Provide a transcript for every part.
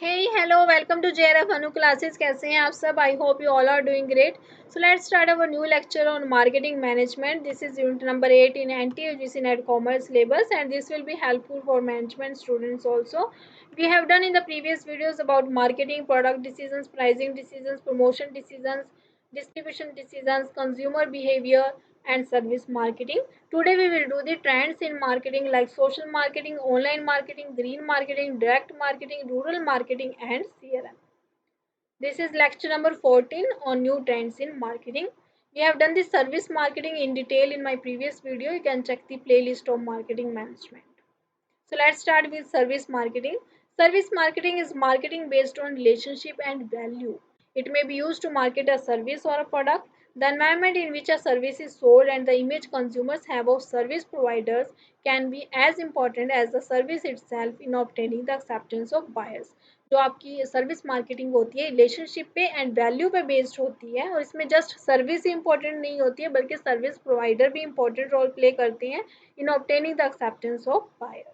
Hey, hello, welcome to JRF Anu classes. कैसे हैं आप सब? I hope you all are doing great. So let's start our new lecture on marketing management. This is unit number 8 in NT-UGC Net Commerce syllabus, and this will be helpful for management students also. We have done in the previous videos about marketing, product decisions, pricing decisions, promotion decisions, distribution decisions, consumer behavior, and service marketing. Today we will do the trends in marketing like social marketing, online marketing, green marketing, direct marketing, rural marketing, and CRM. This is lecture number 14 on new trends in marketing. We have done the service marketing in detail in my previous video. You can check the playlist of marketing management. So let's start with service marketing. Service marketing is marketing based on relationship and value. It may be used to market a service or a product. The environment in which a service is sold and the image consumers have of service providers can be as important as the service itself in obtaining the acceptance of buyers. जो आपकी service marketing होती है relationship पे and value पे based होती है और इसमें जस्ट सर्विस ही इंपॉर्टेंट नहीं होती है बल्कि सर्विस प्रोवाइडर भी इंपॉर्टेंट रोल प्ले करते हैं in obtaining the acceptance of buyers.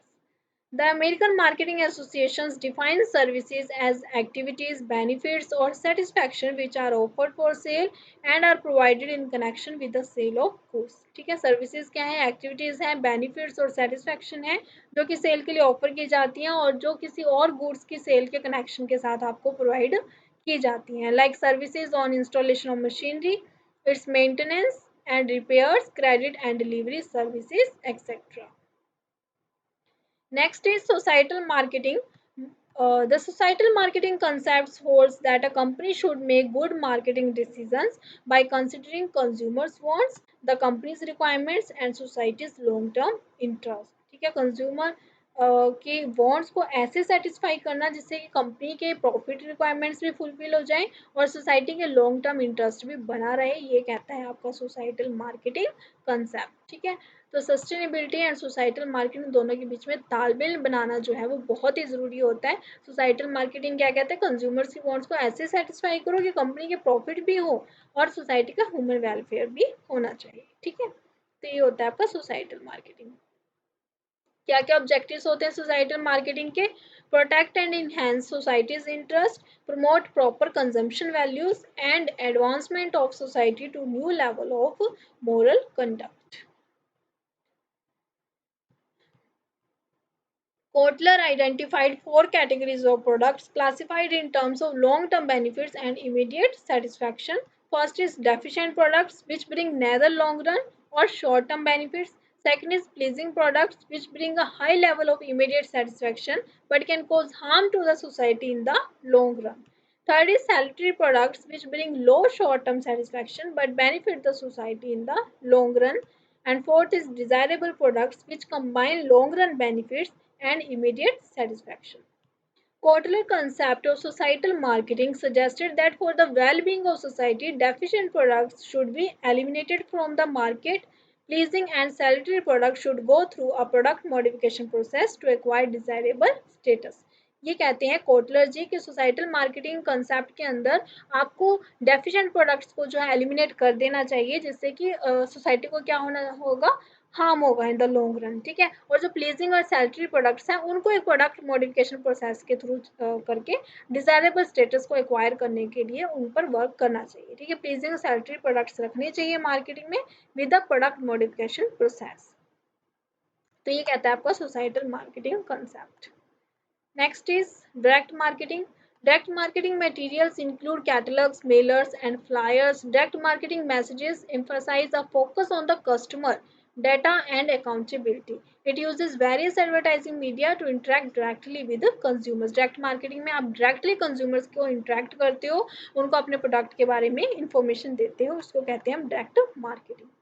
The American Marketing Association defines services as activities, benefits, or satisfaction which are offered for sale and are provided in connection with the sale of goods. ठीक है, services क्या है, activities हैं, benefits और satisfaction है जो कि cell के लिए ऑफर की जाती हैं और जो किसी और गुड्स की सेल के कनेक्शन के साथ आपको प्रोवाइड की जाती हैं. Like services on installation of machinery, it's maintenance and repairs, credit and delivery services etcetera. Next is societal marketing. The societal marketing concepts holds that a company should make good marketing decisions by considering consumers' wants, the company's requirements and society's long-term interest. ठीक है, consumer के wants को ऐसे satisfy करना जिससे कि company के profit requirements भी फुलफिल हो जाएं और सोसाइटी के लॉन्ग टर्म इंटरेस्ट भी बना रहे, ये कहता है आपका सोसाइटल मार्केटिंग कंसेप्ट. ठीक है, तो सस्टेनेबिलिटी एंड सोसाइटल मार्केटिंग दोनों के बीच में तालमेल बनाना जो है वो बहुत ही ज़रूरी होता है. सोसाइटल मार्केटिंग क्या कहते हैं, कंज्यूमर्स की वांट्स को ऐसे सेटिस्फाई करो कि कंपनी के प्रॉफिट भी हो और सोसाइटी का ह्यूमन वेलफेयर भी होना चाहिए. ठीक है, तो ये होता है आपका सोसाइटल मार्केटिंग. क्या क्या ऑब्जेक्टिव्स होते हैं सोसाइटल मार्केटिंग के, protect and enhance society's interest, promote proper consumption values and advancement of society to new level of moral conduct. Kotler identified four categories of products classified in terms of long-term benefits and immediate satisfaction. First is deficient products which bring neither long-run or short-term benefits. Second is pleasing products which bring a high level of immediate satisfaction but can cause harm to the society in the long run. Third is salutary products which bring low short-term satisfaction but benefit the society in the long run. And fourth is desirable products which combine long-run benefits and immediate satisfaction. Kotler's concept of societal marketing suggested that for the well-being of society, deficient products should be eliminated from the market. Pleasing and salutary products should go through a product modification process to acquire desirable status. ये कहते हैं Kotler जी कि societal marketing concept के अंदर आपको deficient products को जो है एलिमिनेट कर देना चाहिए जिससे कि सोसाइटी को क्या होना होगा, हार्म होगा इन द लॉन्ग रन. ठीक है, और जो प्लीजिंग और सैलरी प्रोडक्ट्स हैं उनको एक प्रोडक्ट मॉडिफिकेशन प्रोसेस के थ्रू करके डिजायरेबल स्टेटस को एक्वायर करने के लिए उन पर वर्क करना चाहिए. ठीक है, प्लीजिंग और सैलरी प्रोडक्ट्स रखने चाहिए मार्केटिंग में with the product modification process. तो ये कहता है आपका societal marketing concept. Next is direct marketing. Direct marketing materials include catalogs, mailers, and flyers. Direct marketing messages emphasize a focus on the customer, data, and accountability. It uses various advertising media to interact directly with the consumers. Direct marketing में आप directly consumers को interact करते हो, उनको अपने product के बारे में information देते हो, उसको कहते हैं हम direct marketing.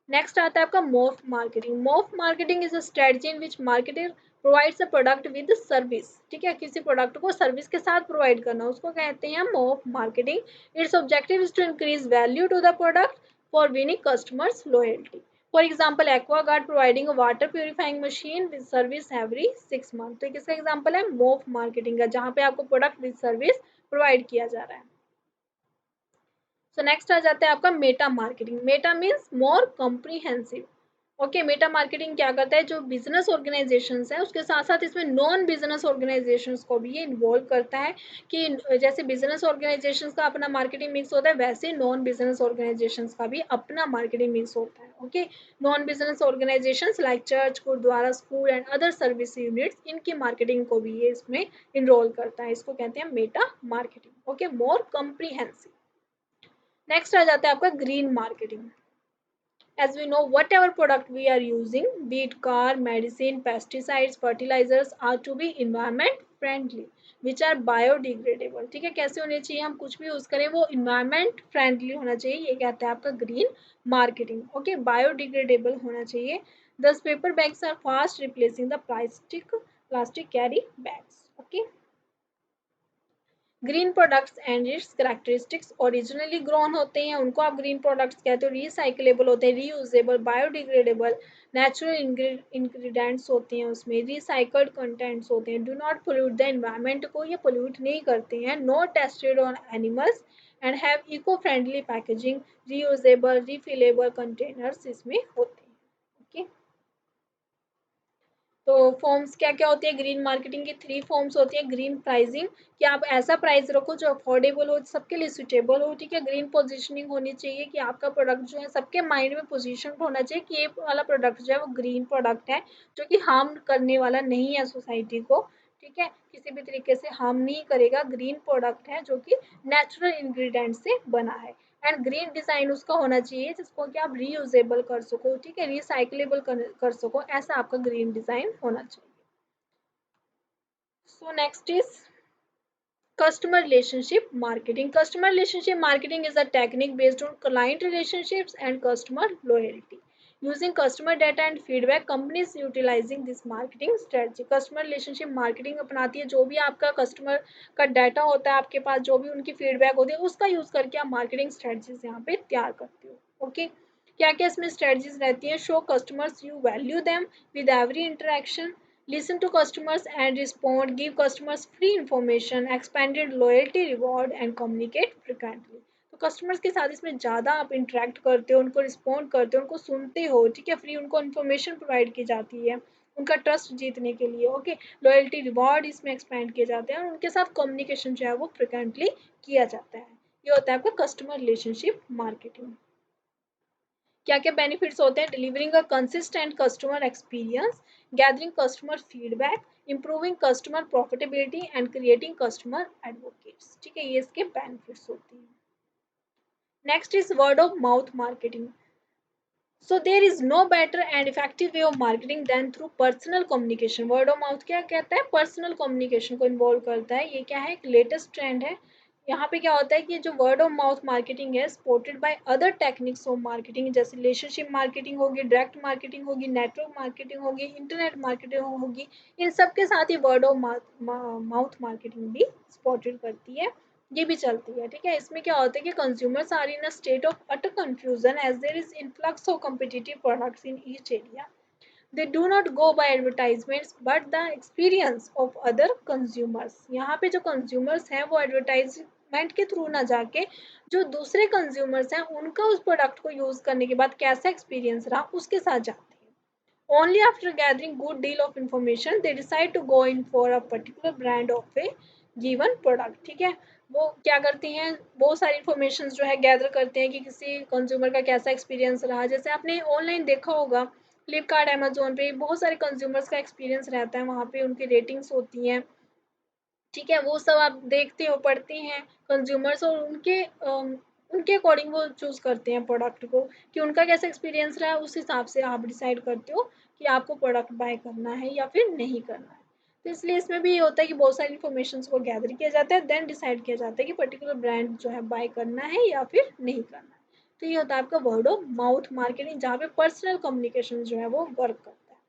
नेक्स्ट आता है आपका मोफ मार्केटिंग. मोफ marketing is a strategy in which marketer provides a product with service. ठीक है, किसी प्रोडक्ट को सर्विस के साथ प्रोवाइड करना उसको कहते हैं मोफ marketing. Its objective is to increase value to the product for winning customers loyalty. For example Aquaguard providing a water purifying machine with service every 6 month. तो किसका एग्जाम्पल है, मोफ मार्केटिंग का, जहाँ पे आपको प्रोडक्ट विद सर्विस प्रोवाइड किया जा रहा है. सो नेक्स्ट आ जाता है आपका Meta marketing. Meta means more comprehensive. Okay, Meta marketing क्या करता है, जो बिजनेस ऑर्गेनाइजेशंस है उसके साथ साथ इसमें नॉन बिजनेस ऑर्गेनाइजेशंस को भी ये इन्वॉल्व करता है, कि जैसे बिजनेस ऑर्गेनाइजेशंस का अपना मार्केटिंग मिक्स होता है, वैसे नॉन बिजनेस ऑर्गेनाइजेशंस का भी अपना मार्केटिंग मिक्स होता है। Okay, non business organisations like church, gurdwara, school and other service units, इनकी मार्केटिंग को भी ये इसमें इनरोल करता है, इसको कहते हैं meta marketing. Okay, more comprehensive. Next आ जाता है आपका green marketing. As we know, whatever product we are using, be it car, medicine, pesticides, fertilizers, are to be environment friendly, which are biodegradable। ठीक है, कैसे होने चाहिए, हम कुछ भी यूज करें वो environment friendly होना चाहिए, ये कहता है आपका ग्रीन मार्केटिंग। ओके, बायोडिग्रेडेबल होना चाहिए। Thus paper bags are fast replacing the plastic carry bags। Okay, green products and it's characteristics, originally grown होते हैं उनको आप ग्रीन प्रोडक्ट्स कहते हो, रिसाइकलेबल होते हैं, रीयूजेबल, बायोडिग्रेडेबल, नेचुरल इंग्रेडिएंट्स होते हैं, उसमें रिसाइकल्ड कंटेंट्स होते हैं, do not pollute the environment को ये पोल्यूट नहीं करते हैं, no tested on animals and have eco friendly packaging, reusable, refillable containers इसमें होते हैं। ओके, तो फॉर्म्स क्या क्या होती है ग्रीन मार्केटिंग की, 3 फॉर्म्स होती है। ग्रीन प्राइसिंग, कि आप ऐसा प्राइस रखो जो अफोर्डेबल हो, सबके लिए सुटेबल हो। ठीक है, ग्रीन पोजीशनिंग होनी चाहिए, कि आपका प्रोडक्ट जो है सबके माइंड में पोजीशन होना चाहिए कि ये वाला प्रोडक्ट जो है वो ग्रीन प्रोडक्ट है, जो कि हार्म करने वाला नहीं है सोसाइटी को। ठीक है, किसी भी तरीके से हार्म नहीं करेगा, ग्रीन प्रोडक्ट है जो कि नेचुरल इंग्रेडिएंट से बना है। एंड ग्रीन डिजाइन उसका होना चाहिए जिसको कि आप रीयूजेबल कर सको, ठीक है, रिसाइकलेबल कर सको, ऐसा आपका ग्रीन डिजाइन होना चाहिए। So next is customer relationship marketing. Customer relationship marketing is a technique based on client relationships and customer loyalty. Using customer data and feedback, companies utilizing this marketing strategy. Customer relationship marketing अपनाती है, जो भी आपका customer का data होता है आपके पास, जो भी उनकी फीडबैक होती है, उसका यूज करके आप मार्केटिंग स्ट्रेटजीज यहाँ पे तैयार करते हो। ओके, क्या क्या इसमें स्ट्रेटजीज रहती है, show customers you value them with every interaction, listen to customers and respond, give customers free information, expanded loyalty reward and communicate frequently। तो कस्टमर्स के साथ इसमें ज़्यादा आप इंटरेक्ट करते हो, उनको रिस्पॉन्ड करते हो, उनको सुनते हो, ठीक है, फ्री उनको इन्फॉर्मेशन प्रोवाइड की जाती है उनका ट्रस्ट जीतने के लिए। ओके, लॉयल्टी रिवॉर्ड इसमें एक्सपेंड किए जाते हैं और उनके साथ कम्युनिकेशन जो है वो फ्रिक्वेंटली किया जाता है। ये होता है आपका कस्टमर रिलेशनशिप मार्केटिंग। क्या क्या बेनिफिट्स होते हैं, delivering a consistent customer experience, gathering customer feedback, improving customer profitability and creating customer advocates. ठीक है, ये इसके बेनिफिट्स होते हैं। Next is word of mouth marketing. So there is no better and effective way of marketing than through personal communication. Word of mouth क्या कहता है, personal communication को इन्वॉल्व करता है। ये क्या है, एक लेटेस्ट ट्रेंड है। यहाँ पे क्या होता है कि जो वर्ड ऑफ माउथ मार्केटिंग है supported by other techniques of marketing, जैसे रिलेशनशिप मार्केटिंग होगी, डायरेक्ट मार्केटिंग होगी, नेटवर्क मार्केटिंग होगी, इंटरनेट मार्केटिंग होगी, इन सब के साथ ही वर्ड ऑफ माउथ मार्केटिंग भी सपोर्टेड करती है, ये भी चलती है। ठीक है, इसमें क्या होता है कि consumers are in a state of utter confusion as there is influx of competitive products in each area. They do not go by advertisements but the experience of other consumers. यहाँ पे जो कंज्यूमर्स हैं वो advertisement के through ना जाके जो दूसरे कंज्यूमर्स हैं उनका उस प्रोडक्ट को यूज करने के बाद कैसा एक्सपीरियंस रहा उसके साथ जाते हैं। Only after gathering good deal of information they decide to go in for a particular brand of a given product। ठीक है, वो क्या करते हैं, बहुत सारी इन्फॉर्मेशन जो है गैदर करते हैं कि किसी कंज्यूमर का कैसा एक्सपीरियंस रहा। जैसे आपने ऑनलाइन देखा होगा, फ्लिपकार्ट, अमेजोन पे बहुत सारे कंज्यूमर्स का एक्सपीरियंस रहता है, वहाँ पे उनकी रेटिंग्स होती हैं। ठीक है, वो सब आप देखते हो, पढ़ते हैं कंज्यूमर्स, और उनके अकॉर्डिंग वो चूज़ करते हैं प्रोडक्ट को, कि उनका कैसा एक्सपीरियंस रहा है, उस हिसाब से आप डिसाइड करते हो कि आपको प्रोडक्ट बाय करना है या फिर नहीं करना है। तो इसलिए इसमें भी ये होता है कि बहुत सारी इन्फॉर्मेशन को गैदर किया जाता है, देन डिसाइड किया जाता है कि पर्टिकुलर ब्रांड जो है बाय करना है या फिर नहीं करना है। तो ये होता है आपका वर्ड ऑफ माउथ मार्केटिंग, जहाँ पे पर्सनल कम्युनिकेशन जो है वो वर्क करता है।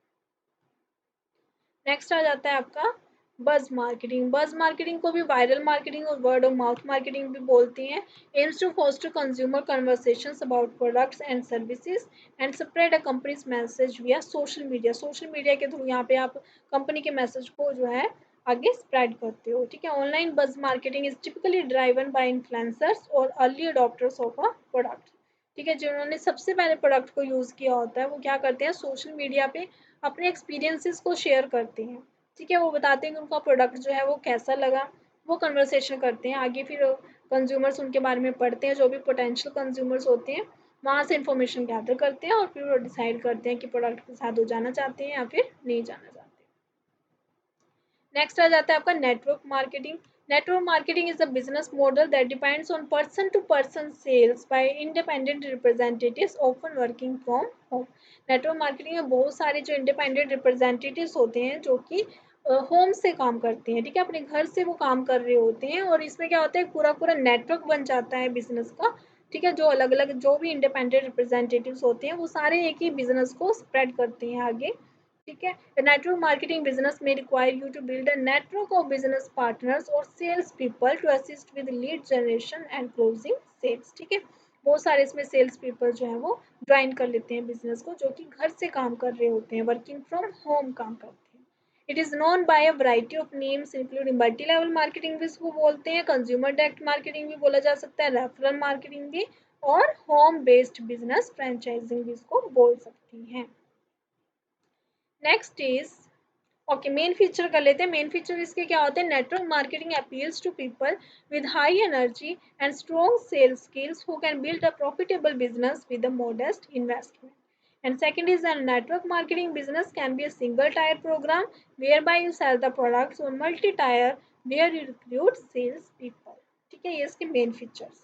नेक्स्ट आ जाता है आपका बज़ मार्केटिंग। बज़ मार्केटिंग को भी वायरल मार्केटिंग और वर्ड ऑफ माउथ मार्केटिंग भी बोलते हैं। Aims to foster consumer conversations about products and services and spread a company's message via social media. Social media के थ्रू यहाँ पे आप कंपनी के मैसेज को जो है आगे स्प्रेड करते हो। ठीक है, online buzz marketing is typically driven by influencers और early adopters of a product. ठीक है, जिन्होंने सबसे पहले प्रोडक्ट को यूज़ किया होता है वो क्या करते हैं, सोशल मीडिया पे अपने एक्सपीरियंसेस को शेयर करते हैं। ठीक है, वो बताते हैं कि उनका प्रोडक्ट जो है वो कैसा लगा, वो कन्वर्सेशन करते हैं आगे, फिर कंज्यूमर्स उनके बारे में पढ़ते हैं, जो भी पोटेंशियल कंज्यूमर्स होते हैं वहाँ से इन्फॉर्मेशन गैदर करते हैं और फिर वो डिसाइड करते हैं कि प्रोडक्ट के साथ वो जाना चाहते हैं या फिर नहीं जाना चाहते। नेक्स्ट आ जाता है आपका network marketing. Network marketing is a business model that depends on person to person sales by independent representatives often working from home. Network marketing में बहुत सारे जो इंडिपेंडेंट रिप्रेजेंटेटिव्स होते हैं जो कि होम से काम करते हैं, ठीक है, अपने घर से वो काम कर रहे होते हैं, और इसमें क्या होता है पूरा पूरा नेटवर्क बन जाता है बिजनेस का। ठीक है, जो अलग अलग जो भी इंडिपेंडेंट रिप्रेजेंटेटिव्स होते हैं वो सारे एक ही बिजनेस को स्प्रेड करते हैं आगे। ठीक है, the network marketing business may require you to build a network of business partners or sales people to assist with lead generation and closing sales। ठीक है, बहुत सारे इसमें सेल्स पीपल जो है वो ज्वाइन कर लेते हैं बिजनेस को, जो कि घर से काम कर रहे होते हैं, वर्किंग फ्रॉम होम काम करते हैं। It is known by a variety of names including multi level marketing भी इसको बोलते हैं, कंज्यूमर डायरेक्ट मार्केटिंग भी बोला जा सकता है, रेफरल मार्केटिंग भी, और होम बेस्ड बिजनेस फ्रेंचाइजिंग भी इसको बोल सकती हैं। Next is, okay, main feature कर लेते हैं। मेन फीचर इसके क्या होते हैं, network marketing appeals to people with high energy and strong sales skills who can build a profitable business with a modest investment. And second is that network marketing business can be a single tier program whereby you sell the products on multi tier where you recruit sales people। ठीक है, ये इसके main features.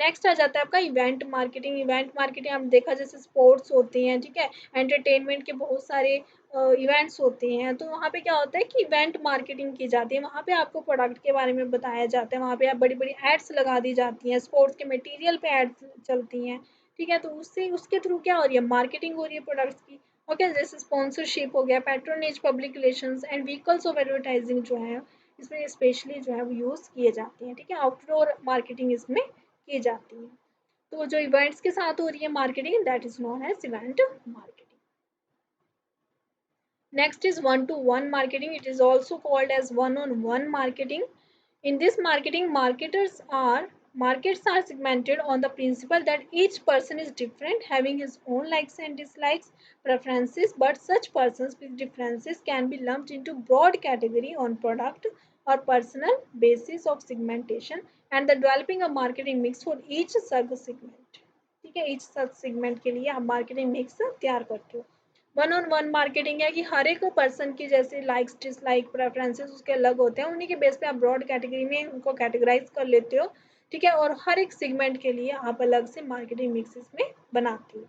Next आ जाता है आपका event marketing. Event marketing हम देखा जैसे स्पोर्ट्स होते हैं, ठीक है, एंटरटेनमेंट के बहुत सारे इवेंट्स होते हैं, तो वहाँ पे क्या होता है कि इवेंट मार्केटिंग की जाती है, वहाँ पे आपको प्रोडक्ट के बारे में बताया जाता है, वहाँ पे आप बड़ी बड़ी एड्स लगा दी जाती हैं, स्पोर्ट्स के मटेरियल पे एड्स चलती हैं। ठीक है, तो उससे उसके थ्रू क्या हो रही है, मार्केटिंग हो रही है प्रोडक्ट्स की। ओके, जैसे स्पॉन्सरशिप हो गया, patronage, public relations and vehicles of advertising जो है इसमें स्पेशली जो है वो यूज़ किए जाते हैं। ठीक है, आउटडोर मार्केटिंग इसमें की जाती है। तो जो इवेंट्स के साथ हो रही है marketing, that is known as event marketing. Next is one to one marketing. It is also called as one on one marketing. In this marketing, markets are segmented on the principle that each person is different, having his own likes and dislikes, preferences, but such persons with differences can be lumped into broad category on product or personal basis of segmentation and the developing a marketing mix for each sub segment। ठीक है, each sub segment के लिए आप marketing mix तैयार करते हो। One on one marketing है कि हर एक पर्सन की जैसे लाइक्स डिसलाइक प्रेफरेंसेस उसके अलग होते हैं, उन्हीं के बेस पे आप ब्रॉड कैटेगरी में उनको कैटेगराइज कर लेते हो। ठीक है, और हर एक सेगमेंट के लिए आप अलग से मार्केटिंग मिक्सेस में बनाते हो।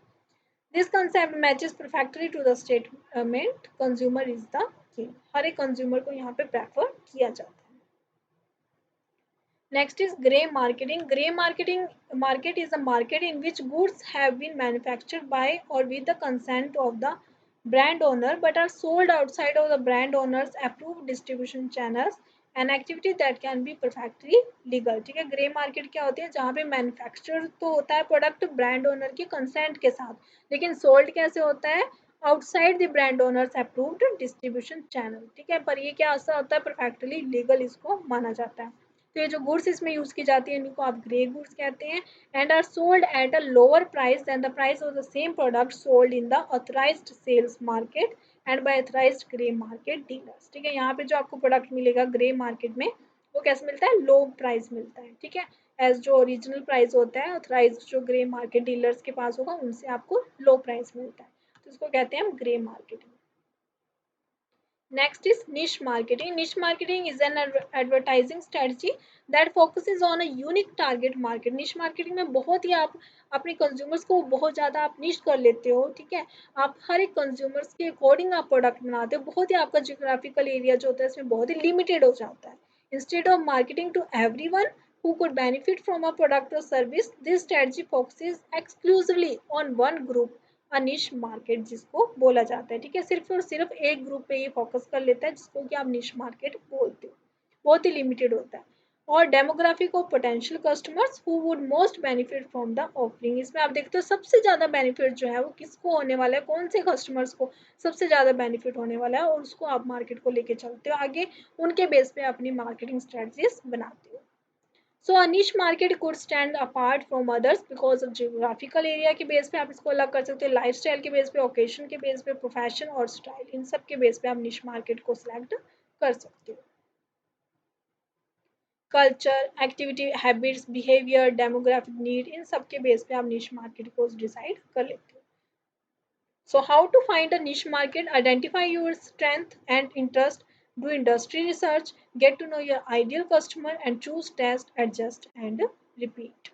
This concept matches perfectly to the statement consumer is the king. हर एक कंज्यूमर को यहाँ पे प्रेफर किया जाता है। Next is grey marketing. Grey marketing market is a market in which goods have been manufactured by or with the consent of the brand owner but are sold outside of the brand owner's approved distribution channels, an activity that can be perfectly legal। ठीक है, grey market क्या होती है, जहाँ पे manufacture तो होता है प्रोडक्ट ब्रांड ओनर की कंसेंट के साथ, लेकिन सोल्ड कैसे होता है, outside the brand owners approved distribution channel. ठीक है, पर ये क्या ऐसा होता है, परफेक्टली लीगल इसको माना जाता है। तो ये जो गुड्स इसमें यूज की जाती है इनको आप ग्रे गुड्स कहते हैं, and are sold at a lower price than the price of the same product sold in the authorised sales market and by authorised grey market dealers. ठीक है, यहाँ पे जो आपको प्रोडक्ट मिलेगा ग्रे मार्केट में वो कैसे मिलता है, लो प्राइस मिलता है। ठीक है, एज जो ओरिजिनल प्राइस होता है ऑथराइज्ड जो ग्रे मार्केट डीलर्स के पास होगा उनसे आपको लो प्राइस मिलता है, तो इसको कहते हैं हम grey marketing. Next is niche marketing. Niche marketing is an advertising strategy that focuses on a unique target market। niche marketing में बहुत ही आप अपने consumers को बहुत ज़्यादा आप niche कर लेते हो। ठीक है, आप हर एक consumers के according आप product बनाते हो, बहुत ही आपका geographical area जो होता है इसमें बहुत ही limited हो जाता है। Instead of marketing to everyone who could benefit from a product or service, this strategy focuses exclusively on one group, निश मार्केट जिसको बोला जाता है। ठीक है, सिर्फ और सिर्फ एक ग्रुप पे ये फोकस कर लेता है जिसको कि आप निश मार्केट बोलते हो, बहुत ही लिमिटेड होता है। और demographic of potential customers who would most benefit from the offering, इसमें आप देखते हो सबसे ज़्यादा बेनिफिट जो है वो किसको होने वाला है, कौन से कस्टमर्स को सबसे ज़्यादा बेनिफिट होने वाला है, और उसको आप मार्केट को लेके चलते हो आगे, उनके बेस पे अपनी मार्केटिंग स्ट्रेटजीज बनाते हो। सो अ निश market could stand apart from others because of geographical area के बेस पे आप इसको अलग कर सकते हो, लाइफस्टाइल के बेस पे, ओकेशन के बेस पे, प्रोफेशन और स्टाइल, इन सब के बेस पे आप निश मार्केट को सिलेक्ट कर सकते हो। Culture, activity, habits, behaviour, demographic need, इन सब के बेस पे आप निश मार्केट को डिसाइड कर लेते हो। So how to find a niche market? Identify your strength and interest, do industry research, get to know your ideal customer and choose, test, adjust and repeat.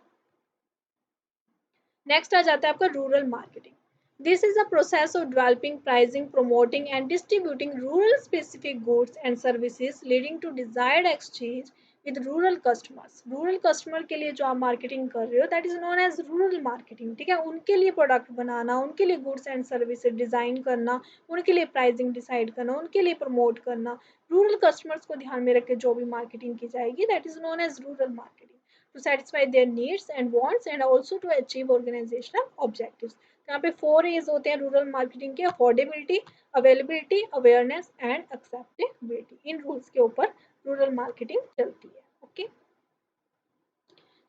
Next आ जाता है आपका rural marketing. This is a process of developing, pricing, promoting and distributing rural specific goods and services leading to desired exchange with rural customers. Rural customer के लिए जो आप marketing कर रहे हो that is known as rural marketing. ठीक है, उनके लिए प्रोडक्ट बनाना, उनके लिए गुड्स एंड सर्विसेज डिजाइन करना, उनके लिए प्राइसिंग डिसाइड करना, उनके लिए प्रमोट करना, रूरल कस्टमर्स को ध्यान में रख के जो भी मार्केटिंग की जाएगी that is known as rural marketing to satisfy their needs and wants and also to achieve organizational objectives. यहाँ पे 4 A's होते हैं रूरल मार्केटिंग के, affordability, availability, awareness and acceptability. In rules के ऊपर रूरल मार्केटिंग चलती है. Okay,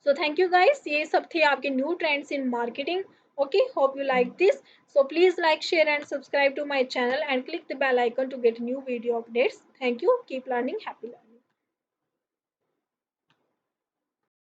so thank you guys, ये सब थे आपके new trends in marketing. Okay, hope you like this. So please like, share and subscribe to my channel and click the bell icon to get new video updates. Thank you. Keep learning. Happy learning.